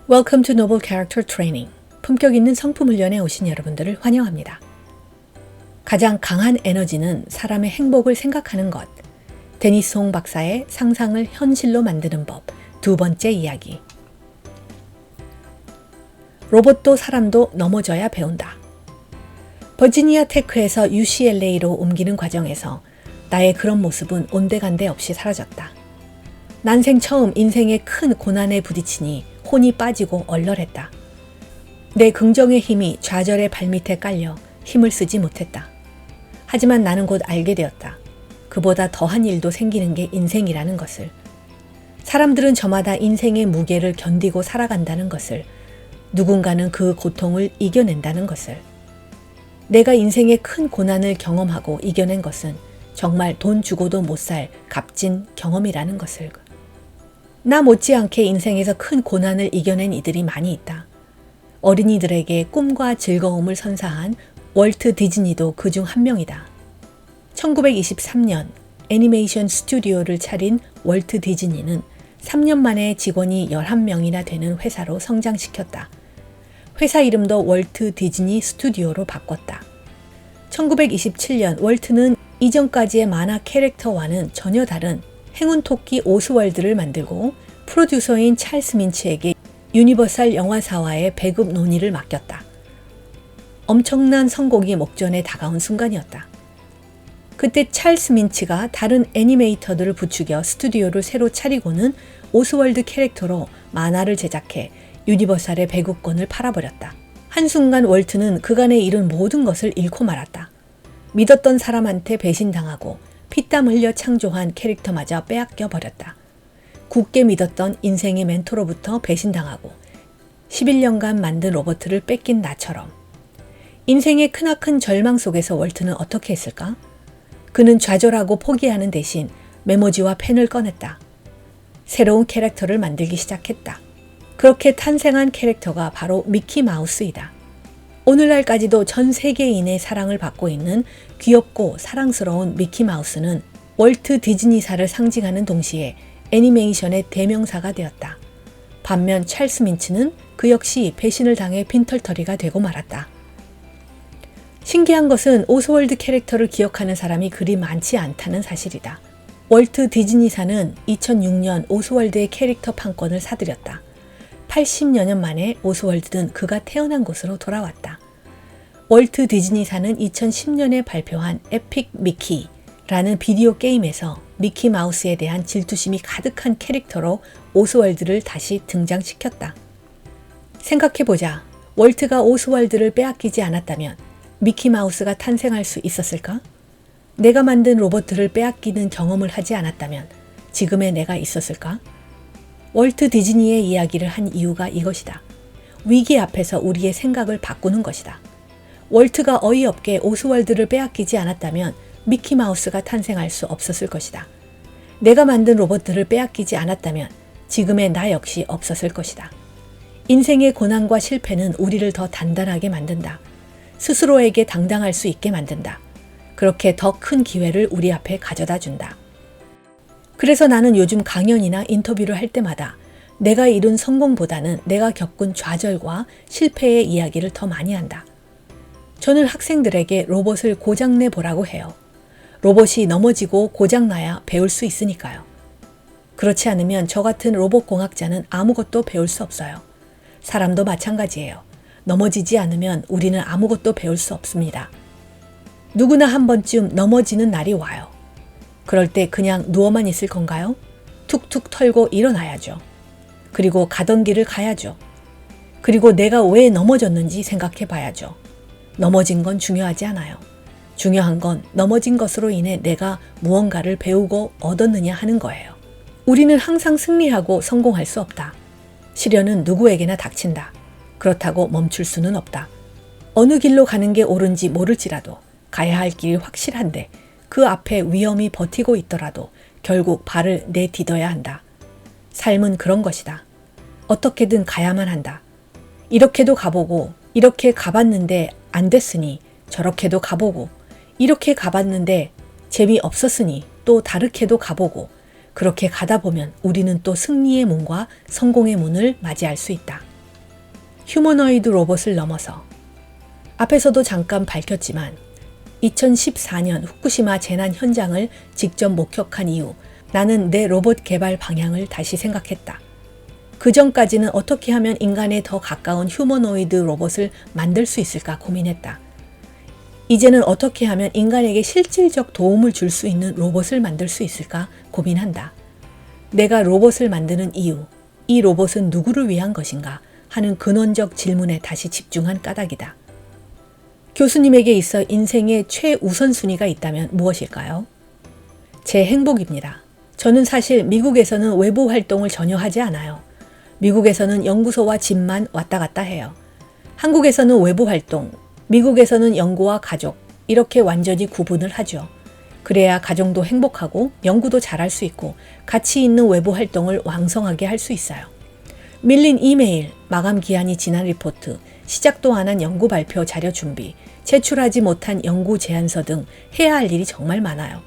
Welcome to Noble Character Training. 품격 있는 성품 훈련에 오신 여러분들을 환영합니다. 가장 강한 에너지는 사람의 행복을 생각하는 것. 데니스 홍 박사의 상상을 현실로 만드는 법. 두 번째 이야기. 로봇도 사람도 넘어져야 배운다. 버지니아 테크에서 UCLA로 옮기는 과정에서 나의 그런 모습은 온데간데 없이 사라졌다. 난생 처음 인생의 큰 고난에 부딪히니 혼이 빠지고 얼얼했다. 내 긍정의 힘이 좌절의 발밑에 깔려 힘을 쓰지 못했다. 하지만 나는 곧 알게 되었다. 그보다 더한 일도 생기는 게 인생이라는 것을. 사람들은 저마다 인생의 무게를 견디고 살아간다는 것을. 누군가는 그 고통을 이겨낸다는 것을. 내가 인생의 큰 고난을 경험하고 이겨낸 것은 정말 돈 주고도 못 살 값진 경험이라는 것을. 나 못지않게 인생에서 큰 고난을 이겨낸 이들이 많이 있다. 어린이들에게 꿈과 즐거움을 선사한 월트 디즈니도 그중 한 명이다. 1923년 애니메이션 스튜디오를 차린 월트 디즈니는 3년 만에 직원이 11명이나 되는 회사로 성장시켰다. 회사 이름도 월트 디즈니 스튜디오로 바꿨다. 1927년 월트는 이전까지의 만화 캐릭터와는 전혀 다른 행운 토끼 오스월드를 만들고 프로듀서인 찰스 민츠에게 유니버설 영화사와의 배급 논의를 맡겼다. 엄청난 성공이 목전에 다가온 순간이었다. 그때 찰스 민츠가 다른 애니메이터들을 부추겨 스튜디오를 새로 차리고는 오스월드 캐릭터로 만화를 제작해 유니버설의 배급권을 팔아버렸다. 한순간 월트는 그간에 이룬 모든 것을 잃고 말았다. 믿었던 사람한테 배신당하고 피땀 흘려 창조한 캐릭터마저 빼앗겨 버렸다. 굳게 믿었던 인생의 멘토로부터 배신당하고 11년간 만든 로봇을 뺏긴 나처럼. 인생의 크나큰 절망 속에서 월트는 어떻게 했을까? 그는 좌절하고 포기하는 대신 메모지와 펜을 꺼냈다. 새로운 캐릭터를 만들기 시작했다. 그렇게 탄생한 캐릭터가 바로 미키 마우스이다. 오늘날까지도 전 세계인의 사랑을 받고 있는 귀엽고 사랑스러운 미키 마우스는 월트 디즈니사를 상징하는 동시에 애니메이션의 대명사가 되었다. 반면 찰스 민츠는 그 역시 배신을 당해 빈털터리가 되고 말았다. 신기한 것은 오스월드 캐릭터를 기억하는 사람이 그리 많지 않다는 사실이다. 월트 디즈니사는 2006년 오스월드의 캐릭터 판권을 사들였다. 80여 년 만에 오스월드는 그가 태어난 곳으로 돌아왔다. 월트 디즈니사는 2010년에 발표한 에픽 미키라는 비디오 게임에서 미키 마우스에 대한 질투심이 가득한 캐릭터로 오스월드를 다시 등장시켰다. 생각해보자. 월트가 오스월드를 빼앗기지 않았다면 미키 마우스가 탄생할 수 있었을까? 내가 만든 로봇들을 빼앗기는 경험을 하지 않았다면 지금의 내가 있었을까? 월트 디즈니의 이야기를 한 이유가 이것이다. 위기 앞에서 우리의 생각을 바꾸는 것이다. 월트가 어이없게 오스월드를 빼앗기지 않았다면 미키 마우스가 탄생할 수 없었을 것이다. 내가 만든 로봇들을 빼앗기지 않았다면 지금의 나 역시 없었을 것이다. 인생의 고난과 실패는 우리를 더 단단하게 만든다. 스스로에게 당당할 수 있게 만든다. 그렇게 더 큰 기회를 우리 앞에 가져다 준다. 그래서 나는 요즘 강연이나 인터뷰를 할 때마다 내가 이룬 성공보다는 내가 겪은 좌절과 실패의 이야기를 더 많이 한다. 저는 학생들에게 로봇을 고장내 보라고 해요. 로봇이 넘어지고 고장나야 배울 수 있으니까요. 그렇지 않으면 저 같은 로봇공학자는 아무것도 배울 수 없어요. 사람도 마찬가지예요. 넘어지지 않으면 우리는 아무것도 배울 수 없습니다. 누구나 한 번쯤 넘어지는 날이 와요. 그럴 때 그냥 누워만 있을 건가요? 툭툭 털고 일어나야죠. 그리고 가던 길을 가야죠. 그리고 내가 왜 넘어졌는지 생각해 봐야죠. 넘어진 건 중요하지 않아요. 중요한 건 넘어진 것으로 인해 내가 무언가를 배우고 얻었느냐 하는 거예요. 우리는 항상 승리하고 성공할 수 없다. 시련은 누구에게나 닥친다. 그렇다고 멈출 수는 없다. 어느 길로 가는 게 옳은지 모를지라도 가야 할 길이 확실한데 그 앞에 위험이 버티고 있더라도 결국 발을 내디뎌야 한다. 삶은 그런 것이다. 어떻게든 가야만 한다. 이렇게도 가보고 이렇게 가봤는데 안 됐으니 저렇게도 가보고 이렇게 가봤는데 재미없었으니 또 다르게도 가보고 그렇게 가다 보면 우리는 또 승리의 문과 성공의 문을 맞이할 수 있다. 휴머노이드 로봇을 넘어서. 앞에서도 잠깐 밝혔지만 2014년 후쿠시마 재난 현장을 직접 목격한 이후 나는 내 로봇 개발 방향을 다시 생각했다. 그 전까지는 어떻게 하면 인간에 더 가까운 휴머노이드 로봇을 만들 수 있을까 고민했다. 이제는 어떻게 하면 인간에게 실질적 도움을 줄 수 있는 로봇을 만들 수 있을까 고민한다. 내가 로봇을 만드는 이유, 이 로봇은 누구를 위한 것인가 하는 근원적 질문에 다시 집중한 까닭이다. 교수님에게 있어 인생의 최우선순위가 있다면 무엇일까요? 제 행복입니다. 저는 사실 미국에서는 외부 활동을 전혀 하지 않아요. 미국에서는 연구소와 집만 왔다 갔다 해요. 한국에서는 외부 활동, 미국에서는 연구와 가족, 이렇게 완전히 구분을 하죠. 그래야 가정도 행복하고 연구도 잘할 수 있고 가치 있는 외부 활동을 왕성하게 할 수 있어요. 밀린 이메일, 마감 기한이 지난 리포트, 시작도 안 한 연구 발표 자료 준비, 제출하지 못한 연구 제안서 등 해야 할 일이 정말 많아요.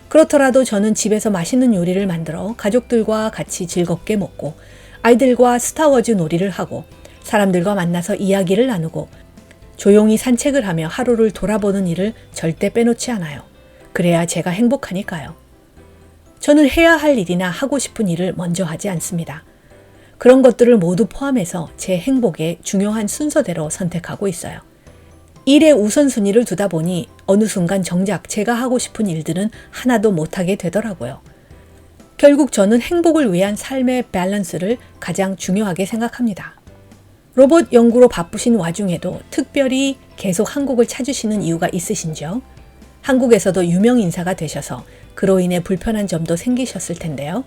그렇더라도 저는 집에서 맛있는 요리를 만들어 가족들과 같이 즐겁게 먹고 아이들과 스타워즈 놀이를 하고 사람들과 만나서 이야기를 나누고 조용히 산책을 하며 하루를 돌아보는 일을 절대 빼놓지 않아요. 그래야 제가 행복하니까요. 저는 해야 할 일이나 하고 싶은 일을 먼저 하지 않습니다. 그런 것들을 모두 포함해서 제 행복의 중요한 순서대로 선택하고 있어요. 일의 우선순위를 두다 보니 어느 순간 정작 제가 하고 싶은 일들은 하나도 못하게 되더라고요. 결국 저는 행복을 위한 삶의 밸런스를 가장 중요하게 생각합니다. 로봇 연구로 바쁘신 와중에도 특별히 계속 한국을 찾으시는 이유가 있으신지요? 한국에서도 유명 인사가 되셔서 그로 인해 불편한 점도 생기셨을 텐데요.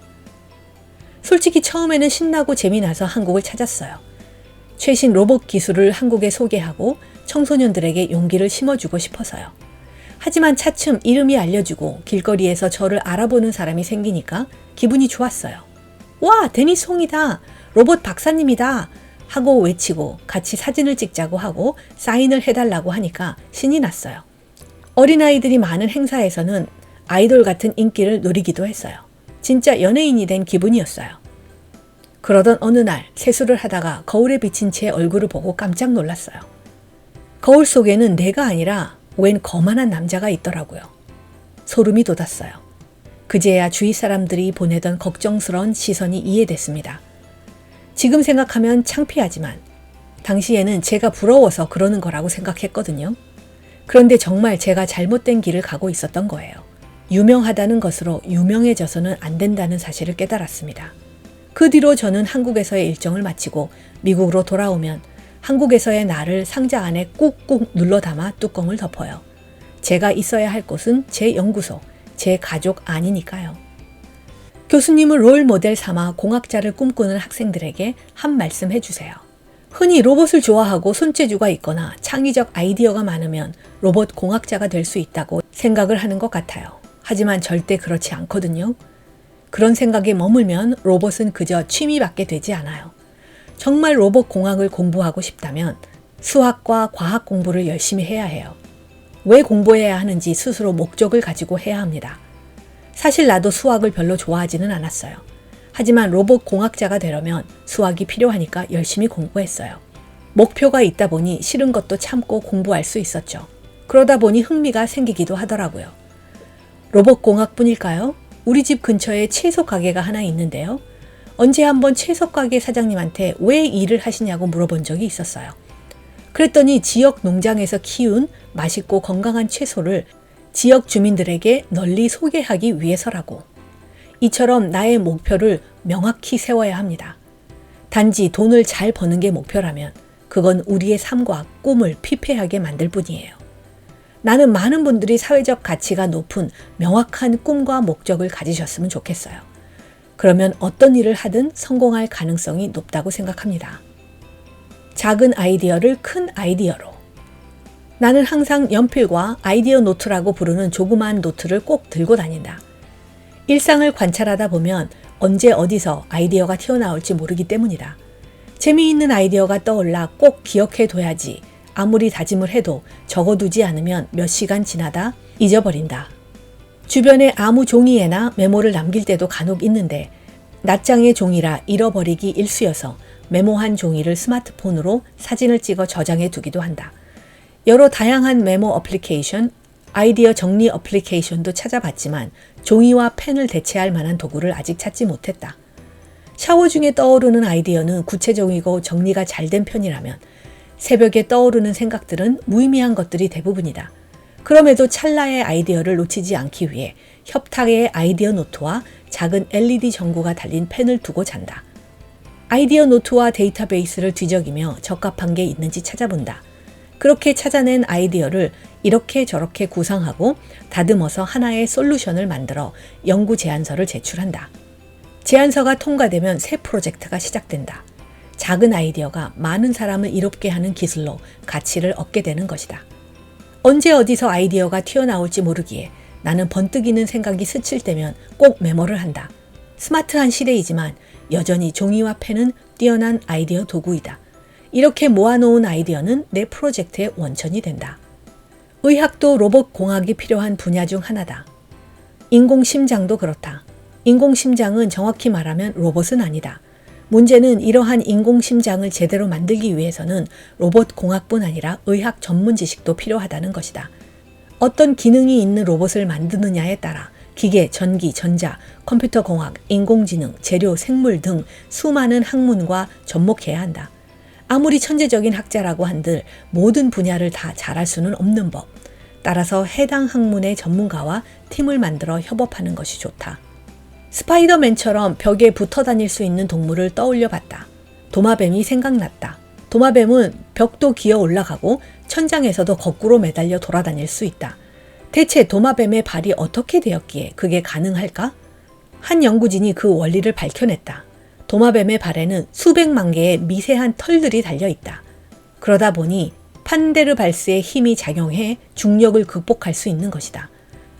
솔직히 처음에는 신나고 재미나서 한국을 찾았어요. 최신 로봇 기술을 한국에 소개하고 청소년들에게 용기를 심어주고 싶어서요. 하지만 차츰 이름이 알려지고 길거리에서 저를 알아보는 사람이 생기니까 기분이 좋았어요. 와, 데니스 홍이다. 로봇 박사님이다. 하고 외치고 같이 사진을 찍자고 하고 사인을 해달라고 하니까 신이 났어요. 어린아이들이 많은 행사에서는 아이돌 같은 인기를 누리기도 했어요. 진짜 연예인이 된 기분이었어요. 그러던 어느 날 세수를 하다가 거울에 비친 제 얼굴을 보고 깜짝 놀랐어요. 거울 속에는 내가 아니라 웬 거만한 남자가 있더라고요. 소름이 돋았어요. 그제야 주위 사람들이 보내던 걱정스러운 시선이 이해됐습니다. 지금 생각하면 창피하지만 당시에는 제가 부러워서 그러는 거라고 생각했거든요. 그런데 정말 제가 잘못된 길을 가고 있었던 거예요. 유명하다는 것으로 유명해져서는 안 된다는 사실을 깨달았습니다. 그 뒤로 저는 한국에서의 일정을 마치고 미국으로 돌아오면 한국에서의 나를 상자 안에 꾹꾹 눌러 담아 뚜껑을 덮어요. 제가 있어야 할 곳은 제 연구소, 제 가족 아니니까요. 교수님을 롤 모델 삼아 공학자를 꿈꾸는 학생들에게 한 말씀 해주세요. 흔히 로봇을 좋아하고 손재주가 있거나 창의적 아이디어가 많으면 로봇 공학자가 될 수 있다고 생각을 하는 것 같아요. 하지만 절대 그렇지 않거든요. 그런 생각에 머물면 로봇은 그저 취미밖에 되지 않아요. 정말 로봇 공학을 공부하고 싶다면 수학과 과학 공부를 열심히 해야 해요. 왜 공부해야 하는지 스스로 목적을 가지고 해야 합니다. 사실 나도 수학을 별로 좋아하지는 않았어요. 하지만 로봇 공학자가 되려면 수학이 필요하니까 열심히 공부했어요. 목표가 있다 보니 싫은 것도 참고 공부할 수 있었죠. 그러다 보니 흥미가 생기기도 하더라고요. 로봇 공학뿐일까요? 우리 집 근처에 채소 가게가 하나 있는데요. 언제 한번 채소 가게 사장님한테 왜 일을 하시냐고 물어본 적이 있었어요. 그랬더니 지역 농장에서 키운 맛있고 건강한 채소를 지역 주민들에게 널리 소개하기 위해서라고. 이처럼 나의 목표를 명확히 세워야 합니다. 단지 돈을 잘 버는 게 목표라면 그건 우리의 삶과 꿈을 피폐하게 만들 뿐이에요. 나는 많은 분들이 사회적 가치가 높은 명확한 꿈과 목적을 가지셨으면 좋겠어요. 그러면 어떤 일을 하든 성공할 가능성이 높다고 생각합니다. 작은 아이디어를 큰 아이디어로. 나는 항상 연필과 아이디어 노트라고 부르는 조그마한 노트를 꼭 들고 다닌다. 일상을 관찰하다 보면 언제 어디서 아이디어가 튀어나올지 모르기 때문이다. 재미있는 아이디어가 떠올라 꼭 기억해둬야지. 아무리 다짐을 해도 적어두지 않으면 몇 시간 지나다 잊어버린다. 주변에 아무 종이에나 메모를 남길 때도 간혹 있는데 낱장의 종이라 잃어버리기 일쑤여서 메모한 종이를 스마트폰으로 사진을 찍어 저장해 두기도 한다. 여러 다양한 메모 어플리케이션, 아이디어 정리 어플리케이션도 찾아봤지만 종이와 펜을 대체할 만한 도구를 아직 찾지 못했다. 샤워 중에 떠오르는 아이디어는 구체적이고 정리가 잘 된 편이라면 새벽에 떠오르는 생각들은 무의미한 것들이 대부분이다. 그럼에도 찰나의 아이디어를 놓치지 않기 위해 협탁의 아이디어 노트와 작은 LED 전구가 달린 펜을 두고 잔다. 아이디어 노트와 데이터베이스를 뒤적이며 적합한 게 있는지 찾아본다. 그렇게 찾아낸 아이디어를 이렇게 저렇게 구상하고 다듬어서 하나의 솔루션을 만들어 연구 제안서를 제출한다. 제안서가 통과되면 새 프로젝트가 시작된다. 작은 아이디어가 많은 사람을 이롭게 하는 기술로 가치를 얻게 되는 것이다. 언제 어디서 아이디어가 튀어나올지 모르기에 나는 번뜩이는 생각이 스칠 때면 꼭 메모를 한다. 스마트한 시대이지만 여전히 종이와 펜은 뛰어난 아이디어 도구이다. 이렇게 모아놓은 아이디어는 내 프로젝트의 원천이 된다. 의학도 로봇 공학이 필요한 분야 중 하나다. 인공심장도 그렇다. 인공심장은 정확히 말하면 로봇은 아니다. 문제는 이러한 인공심장을 제대로 만들기 위해서는 로봇 공학뿐 아니라 의학 전문 지식도 필요하다는 것이다. 어떤 기능이 있는 로봇을 만드느냐에 따라 기계, 전기, 전자, 컴퓨터 공학, 인공지능, 재료, 생물 등 수많은 학문과 접목해야 한다. 아무리 천재적인 학자라고 한들 모든 분야를 다 잘할 수는 없는 법. 따라서 해당 학문의 전문가와 팀을 만들어 협업하는 것이 좋다. 스파이더맨처럼 벽에 붙어 다닐 수 있는 동물을 떠올려 봤다. 도마뱀이 생각났다. 도마뱀은 벽도 기어 올라가고 천장에서도 거꾸로 매달려 돌아다닐 수 있다. 대체 도마뱀의 발이 어떻게 되었기에 그게 가능할까? 한 연구진이 그 원리를 밝혀냈다. 도마뱀의 발에는 수백만 개의 미세한 털들이 달려 있다. 그러다 보니 판데르발스의 힘이 작용해 중력을 극복할 수 있는 것이다.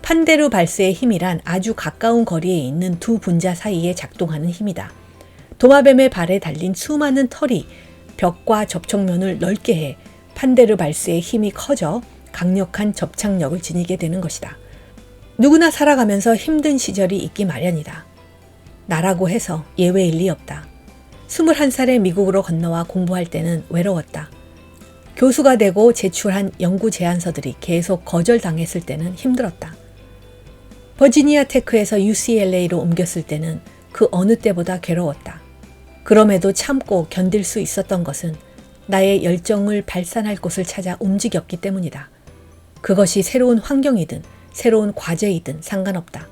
판데르발스의 힘이란 아주 가까운 거리에 있는 두 분자 사이에 작동하는 힘이다. 도마뱀의 발에 달린 수많은 털이 벽과 접촉면을 넓게 해 판데르발스의 힘이 커져 강력한 접착력을 지니게 되는 것이다. 누구나 살아가면서 힘든 시절이 있기 마련이다. 나라고 해서 예외일 리 없다. 21살에 미국으로 건너와 공부할 때는 외로웠다. 교수가 되고 제출한 연구 제안서들이 계속 거절당했을 때는 힘들었다. 버지니아 테크에서 UCLA로 옮겼을 때는 그 어느 때보다 괴로웠다. 그럼에도 참고 견딜 수 있었던 것은 나의 열정을 발산할 곳을 찾아 움직였기 때문이다. 그것이 새로운 환경이든 새로운 과제이든 상관없다.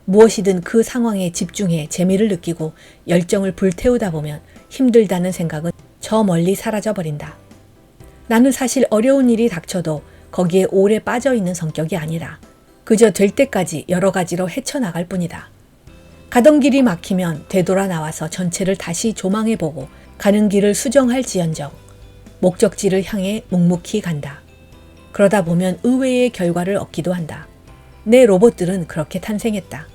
무엇이든 그 상황에 집중해 재미를 느끼고 열정을 불태우다 보면 힘들다는 생각은 저 멀리 사라져버린다. 나는 사실 어려운 일이 닥쳐도 거기에 오래 빠져있는 성격이 아니라 그저 될 때까지 여러 가지로 헤쳐나갈 뿐이다. 가던 길이 막히면 되돌아 나와서 전체를 다시 조망해보고 가는 길을 수정할지언정 목적지를 향해 묵묵히 간다. 그러다 보면 의외의 결과를 얻기도 한다. 내 로봇들은 그렇게 탄생했다.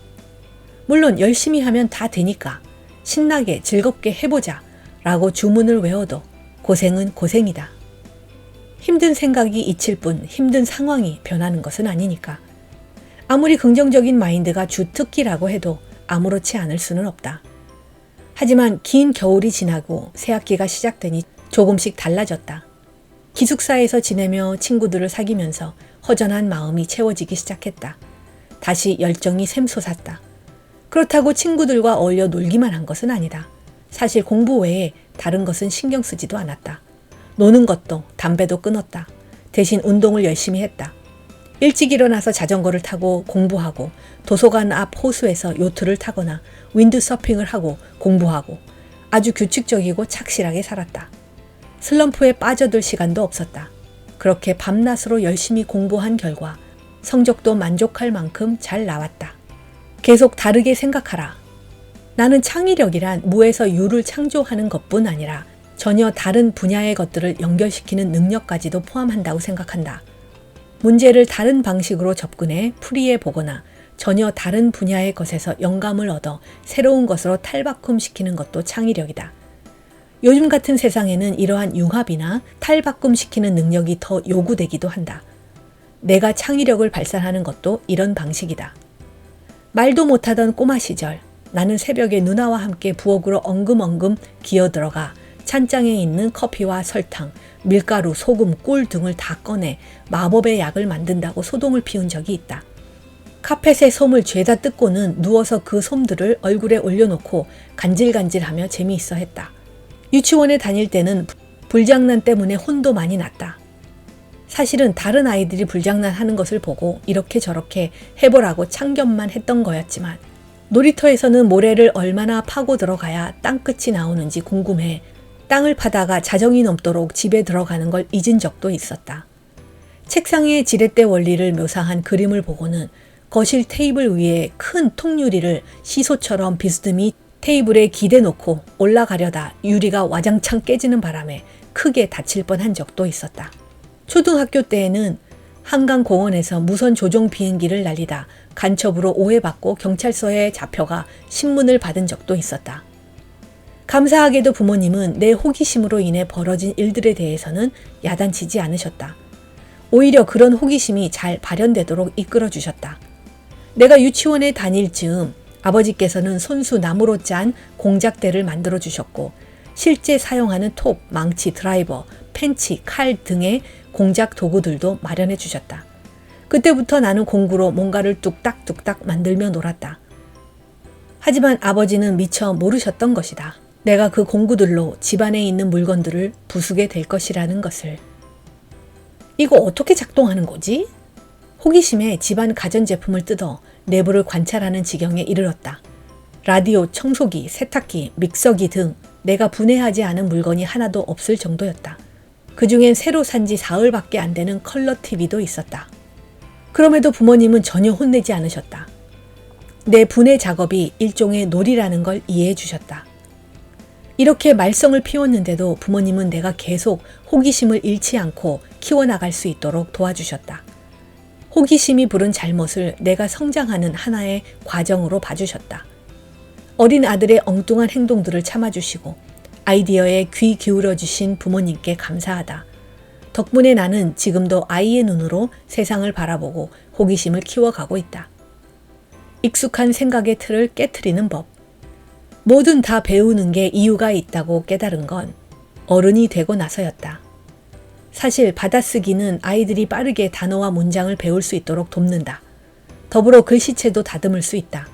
물론 열심히 하면 다 되니까 신나게 즐겁게 해보자 라고 주문을 외워도 고생은 고생이다. 힘든 생각이 잊힐 뿐 힘든 상황이 변하는 것은 아니니까. 아무리 긍정적인 마인드가 주특기라고 해도 아무렇지 않을 수는 없다. 하지만 긴 겨울이 지나고 새학기가 시작되니 조금씩 달라졌다. 기숙사에서 지내며 친구들을 사귀면서 허전한 마음이 채워지기 시작했다. 다시 열정이 샘솟았다. 그렇다고 친구들과 어울려 놀기만 한 것은 아니다. 사실 공부 외에 다른 것은 신경 쓰지도 않았다. 노는 것도 담배도 끊었다. 대신 운동을 열심히 했다. 일찍 일어나서 자전거를 타고 공부하고 도서관 앞 호수에서 요트를 타거나 윈드서핑을 하고 공부하고 아주 규칙적이고 착실하게 살았다. 슬럼프에 빠져들 시간도 없었다. 그렇게 밤낮으로 열심히 공부한 결과 성적도 만족할 만큼 잘 나왔다. 계속 다르게 생각하라. 나는 창의력이란 무에서 유를 창조하는 것뿐 아니라 전혀 다른 분야의 것들을 연결시키는 능력까지도 포함한다고 생각한다. 문제를 다른 방식으로 접근해 풀이해 보거나 전혀 다른 분야의 것에서 영감을 얻어 새로운 것으로 탈바꿈시키는 것도 창의력이다. 요즘 같은 세상에는 이러한 융합이나 탈바꿈시키는 능력이 더 요구되기도 한다. 내가 창의력을 발산하는 것도 이런 방식이다. 말도 못하던 꼬마 시절 나는 새벽에 누나와 함께 부엌으로 엉금엉금 기어들어가 찬장에 있는 커피와 설탕, 밀가루, 소금, 꿀 등을 다 꺼내 마법의 약을 만든다고 소동을 피운 적이 있다. 카펫에 솜을 죄다 뜯고는 누워서 그 솜들을 얼굴에 올려놓고 간질간질하며 재미있어 했다. 유치원에 다닐 때는 불장난 때문에 혼도 많이 났다. 사실은 다른 아이들이 불장난하는 것을 보고 이렇게 저렇게 해보라고 참견만 했던 거였지만 놀이터에서는 모래를 얼마나 파고 들어가야 땅끝이 나오는지 궁금해 땅을 파다가 자정이 넘도록 집에 들어가는 걸 잊은 적도 있었다. 책상에 지렛대 원리를 묘사한 그림을 보고는 거실 테이블 위에 큰 통유리를 시소처럼 비스듬히 테이블에 기대 놓고 올라가려다 유리가 와장창 깨지는 바람에 크게 다칠 뻔한 적도 있었다. 초등학교 때에는 한강공원에서 무선 조종 비행기를 날리다 간첩으로 오해받고 경찰서에 잡혀가 신문을 받은 적도 있었다. 감사하게도 부모님은 내 호기심으로 인해 벌어진 일들에 대해서는 야단치지 않으셨다. 오히려 그런 호기심이 잘 발현되도록 이끌어 주셨다. 내가 유치원에 다닐 즈음 아버지께서는 손수 나무로 짠 공작대를 만들어 주셨고 실제 사용하는 톱, 망치, 드라이버, 펜치, 칼 등의 공작 도구들도 마련해 주셨다. 그때부터 나는 공구로 뭔가를 뚝딱뚝딱 만들며 놀았다. 하지만 아버지는 미처 모르셨던 것이다. 내가 그 공구들로 집안에 있는 물건들을 부수게 될 것이라는 것을. 이거 어떻게 작동하는 거지? 호기심에 집안 가전제품을 뜯어 내부를 관찰하는 지경에 이르렀다. 라디오, 청소기, 세탁기, 믹서기 등 내가 분해하지 않은 물건이 하나도 없을 정도였다. 그중엔 새로 산 지 사흘밖에 안 되는 컬러 TV도 있었다. 그럼에도 부모님은 전혀 혼내지 않으셨다. 내 분해 작업이 일종의 놀이라는 걸 이해해 주셨다. 이렇게 말썽을 피웠는데도 부모님은 내가 계속 호기심을 잃지 않고 키워나갈 수 있도록 도와주셨다. 호기심이 부른 잘못을 내가 성장하는 하나의 과정으로 봐주셨다. 어린 아들의 엉뚱한 행동들을 참아주시고 아이디어에 귀 기울여주신 부모님께 감사하다. 덕분에 나는 지금도 아이의 눈으로 세상을 바라보고 호기심을 키워가고 있다. 익숙한 생각의 틀을 깨트리는 법. 뭐든 다 배우는 게 이유가 있다고 깨달은 건 어른이 되고 나서였다. 사실 받아쓰기는 아이들이 빠르게 단어와 문장을 배울 수 있도록 돕는다. 더불어 글씨체도 다듬을 수 있다.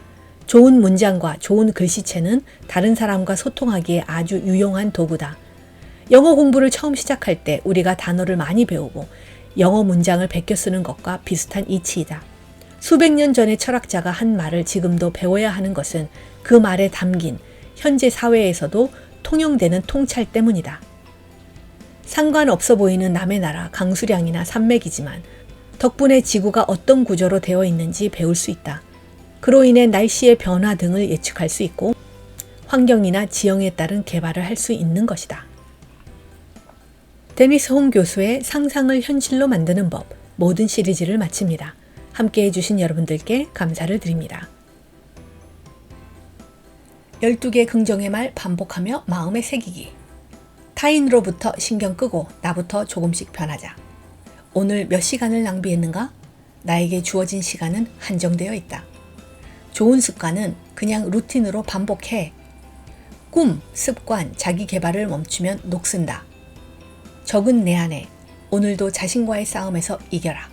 좋은 문장과 좋은 글씨체는 다른 사람과 소통하기에 아주 유용한 도구다. 영어 공부를 처음 시작할 때 우리가 단어를 많이 배우고 영어 문장을 베껴 쓰는 것과 비슷한 이치이다. 수백 년 전의 철학자가 한 말을 지금도 배워야 하는 것은 그 말에 담긴 현재 사회에서도 통용되는 통찰 때문이다. 상관없어 보이는 남의 나라 강수량이나 산맥이지만 덕분에 지구가 어떤 구조로 되어 있는지 배울 수 있다. 그로 인해 날씨의 변화 등을 예측할 수 있고 환경이나 지형에 따른 개발을 할 수 있는 것이다. 데니스 홍 교수의 상상을 현실로 만드는 법 모든 시리즈를 마칩니다. 함께 해주신 여러분들께 감사를 드립니다. 12개 긍정의 말 반복하며 마음에 새기기. 타인으로부터 신경 끄고 나부터 조금씩 변하자. 오늘 몇 시간을 낭비했는가? 나에게 주어진 시간은 한정되어 있다. 좋은 습관은 그냥 루틴으로 반복해. 꿈, 습관, 자기 개발을 멈추면 녹슨다. 적은 내 안에 오늘도 자신과의 싸움에서 이겨라.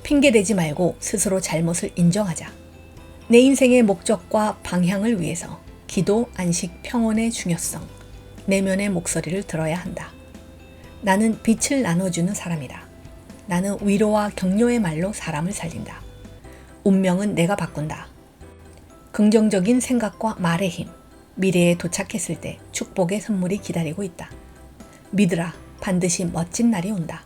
핑계대지 말고 스스로 잘못을 인정하자. 내 인생의 목적과 방향을 위해서 기도, 안식, 평온의 중요성, 내면의 목소리를 들어야 한다. 나는 빛을 나눠주는 사람이다. 나는 위로와 격려의 말로 사람을 살린다. 운명은 내가 바꾼다. 긍정적인 생각과 말의 힘, 미래에 도착했을 때 축복의 선물이 기다리고 있다. 믿으라, 반드시 멋진 날이 온다.